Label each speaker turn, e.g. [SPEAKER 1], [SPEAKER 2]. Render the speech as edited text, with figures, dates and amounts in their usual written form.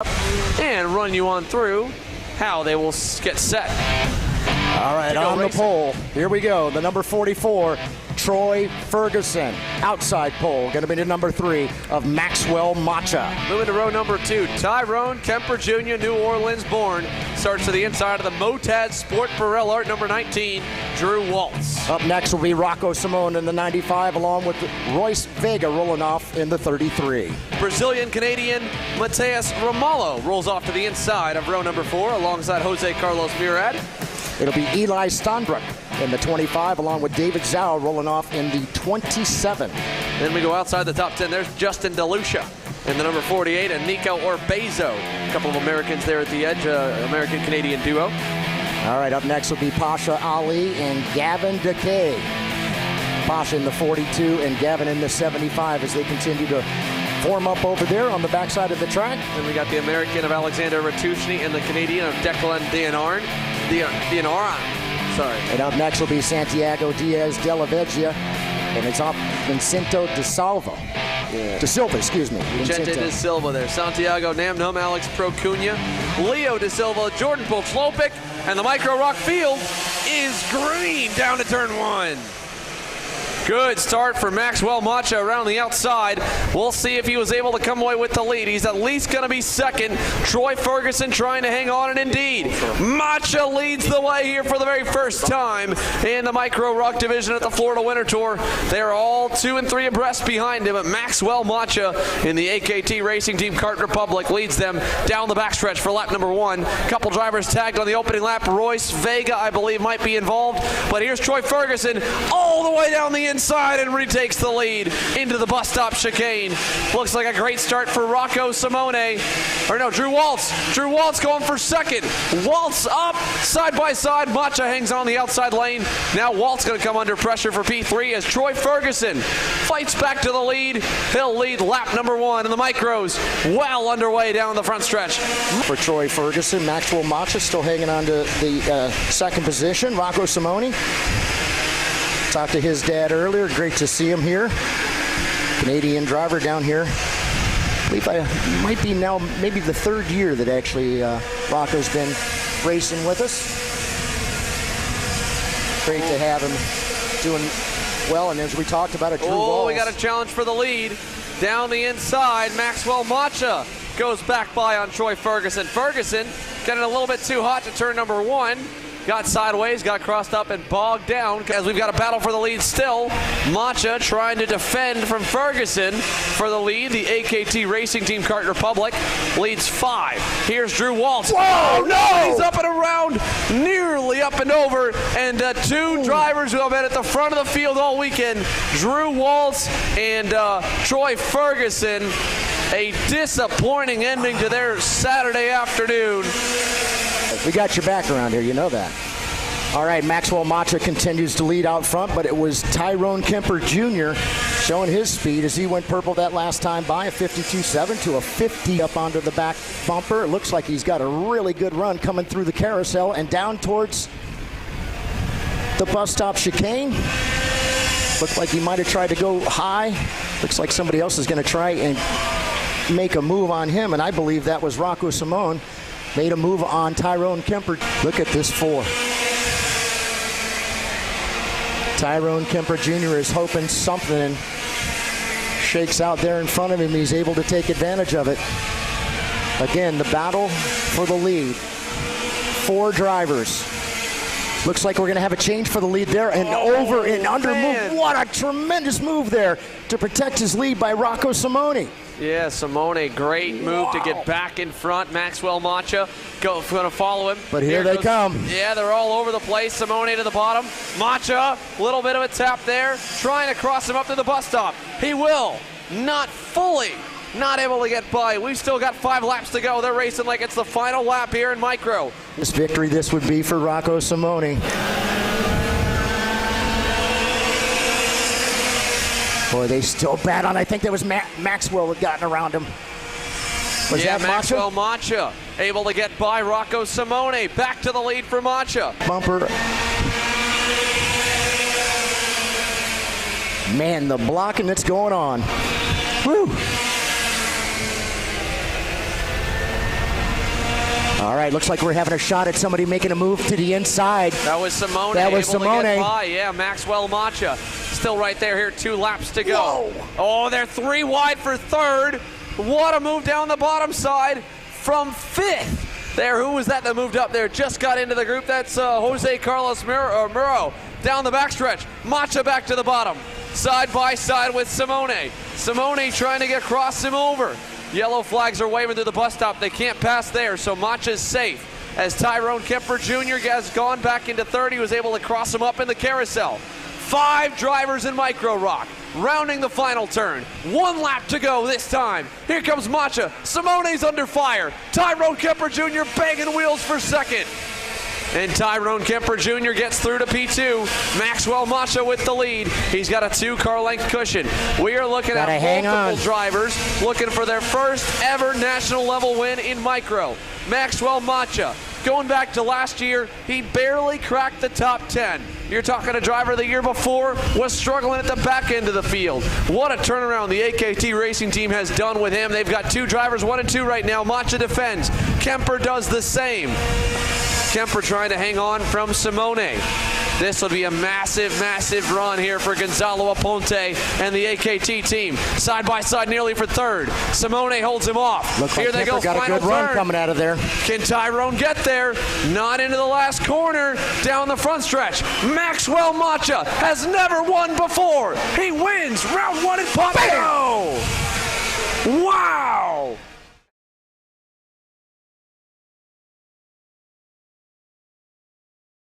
[SPEAKER 1] and run you on through how they will get set.
[SPEAKER 2] All right, on the pole, here we go. The number 44, Troy Ferguson. Outside pole, going to be the number 3 of Maxwell Macha.
[SPEAKER 1] Moving to row number 2, Tyrone Kemper Jr., New Orleans born. Starts to the inside of the Motad Sport Burrell Art, number 19, Drew Waltz.
[SPEAKER 2] Up next will be Rocco Simone in the 95, along with Royce Vega rolling off in the 33.
[SPEAKER 1] Brazilian-Canadian Mateus Ramalho rolls off to the inside of row number 4 alongside Jose Carlos Murad.
[SPEAKER 2] It'll be Eli Steinbruck in the 25, along with David Zhao rolling off in the 27.
[SPEAKER 1] Then we go outside the top 10. There's Justin DeLucia in the number 48 and Nico Orbezo. A couple of Americans there at the edge, American-Canadian duo.
[SPEAKER 2] All right, up next will be Pasha Ali and Gavin Decay. Pasha in the 42 and Gavin in the 75 as they continue to form up over there on the backside of the track.
[SPEAKER 1] Then we got the American of Alexander Ratushny and the Canadian of Declan Dianaran.
[SPEAKER 2] And up next will be Santiago Diaz de la Veggia, and it's off Vincento De Silva. De Silva, excuse me.
[SPEAKER 1] Vicente De Silva there. Santiago Namnum, Alex Procunha, Leo De Silva, Jordan Polchlopic, and the Micro ROK field is green down to turn 1. Good start for Maxwell Macha around the outside. We'll see if he was able to come away with the lead. He's at least going to be second. Troy Ferguson trying to hang on, and indeed, Macha leads the way here for the very first time in the Micro ROK division at the Florida Winter Tour. They're all 2 and 3 abreast behind him, but Maxwell Macha in the AKT Racing Team Kart Republic leads them down the backstretch for lap number 1. Couple drivers tagged on the opening lap. Royce Vega, I believe, might be involved, but here's Troy Ferguson all the way down the inside and retakes the lead into the bus stop chicane. Looks like a great start for Rocco Simone. Or no, Drew Waltz. Drew Waltz going for second. Waltz up, side by side. Macha hangs on the outside lane. Now Waltz going to come under pressure for P3 as Troy Ferguson fights back to the lead. He'll lead lap number 1 in the micros. Well underway down the front stretch.
[SPEAKER 2] For Troy Ferguson, Maxwell Macha still hanging on to the second position. Rocco Simone. Talked to his dad earlier. Great to see him here. Canadian driver down here. I believe might be now maybe the 3rd year that actually Rocco's been racing with us. Great to have him doing well. And as we talked about it, Drew Waltz.
[SPEAKER 1] We got a challenge for the lead. Down the inside, Maxwell Macha goes back by on Troy Ferguson. Ferguson getting a little bit too hot to turn number 1. Got sideways, got crossed up and bogged down as we've got a battle for the lead still. Macha trying to defend from Ferguson for the lead. The AKT Racing Team Kart Republic leads 5. Here's Drew Waltz.
[SPEAKER 2] Whoa, no!
[SPEAKER 1] He's up and around, nearly up and over. And 2 drivers who have been at the front of the field all weekend, Drew Waltz and Troy Ferguson. A disappointing ending to their Saturday afternoon.
[SPEAKER 2] We got your back around here, you know that. All right, Maxwell Macha continues to lead out front, but it was Tyrone Kemper Jr. showing his speed as he went purple that last time by, a 52.7 to a 50 up onto the back bumper. It looks like he's got a really good run coming through the carousel and down towards the bus stop chicane. Looked like he might have tried to go high. Looks like somebody else is going to try and make a move on him, and I believe that was Rocco Simone. Made a move on Tyrone Kemper. Look at this 4. Tyrone Kemper Jr. is hoping something shakes out there in front of him. He's able to take advantage of it. Again, the battle for the lead. 4 drivers. Looks like we're going to have a change for the lead there. And over and under move. What a tremendous move there to protect his lead by Rocco Simone.
[SPEAKER 1] Yeah, Simone, great move to get back in front. Maxwell Macha going to follow him.
[SPEAKER 2] But here they come.
[SPEAKER 1] Yeah, they're all over the place. Simone to the bottom. Macha, a little bit of a tap there, trying to cross him up to the bus stop. He will. Not fully. Not able to get by. We've still got 5 laps to go. They're racing like it's the final lap here in Micro.
[SPEAKER 2] This victory, this would be for Rocco Simone. Boy, they still bat on. I think that was Maxwell had gotten around him. Was that
[SPEAKER 1] Maxwell Macha able to get by Rocco Simone. Back to the lead for Macha.
[SPEAKER 2] Bumper. Man, the blocking that's going on. Woo. All right, looks like we're having a shot at somebody making a move to the inside.
[SPEAKER 1] That was Simone.
[SPEAKER 2] That was
[SPEAKER 1] able
[SPEAKER 2] Simone.
[SPEAKER 1] To get by. Yeah, Maxwell Macha still right there here. 2 laps to go.
[SPEAKER 2] Whoa.
[SPEAKER 1] Oh, they're 3 wide for third. What a move down the bottom side from 5th. There, who was that moved up there? Just got into the group. That's Jose Carlos Muro down the backstretch. Macha back to the bottom. Side by side with Simone. Simone trying to get across him over. Yellow flags are waving through the bus stop. They can't pass there, so Macha's safe. As Tyrone Kemper Jr. has gone back into third, he was able to cross him up in the carousel. 5 drivers in Micro Rock, rounding the final turn. 1 lap to go this time. Here comes Macha. Simone's under fire. Tyrone Kemper Jr. banging wheels for second. And Tyrone Kemper Jr. gets through to P2. Maxwell Macha with the lead. He's got a 2-car length cushion. We are looking at multiple drivers looking for their first ever national level win in Micro. Maxwell Macha, going back to last year, he barely cracked the top 10. You're talking a driver the year before was struggling at the back end of the field. What a turnaround the AKT racing team has done with him. They've got 2 drivers, 1 and 2 right now. Macha defends. Kemper does the same. Kemper trying to hang on from Simone. This will be a massive, massive run here for Gonzalo Aponte and the AKT team. Side by side nearly for third. Simone holds him off.
[SPEAKER 2] Looks
[SPEAKER 1] here
[SPEAKER 2] like
[SPEAKER 1] they
[SPEAKER 2] Kemper
[SPEAKER 1] go,
[SPEAKER 2] got
[SPEAKER 1] final
[SPEAKER 2] a good run
[SPEAKER 1] turn.
[SPEAKER 2] coming out of there.
[SPEAKER 1] Can Tyrone get there? Not into the last corner. Down the front stretch. Maxwell Macha has never won before. He wins round 1 in Pompano. Wow!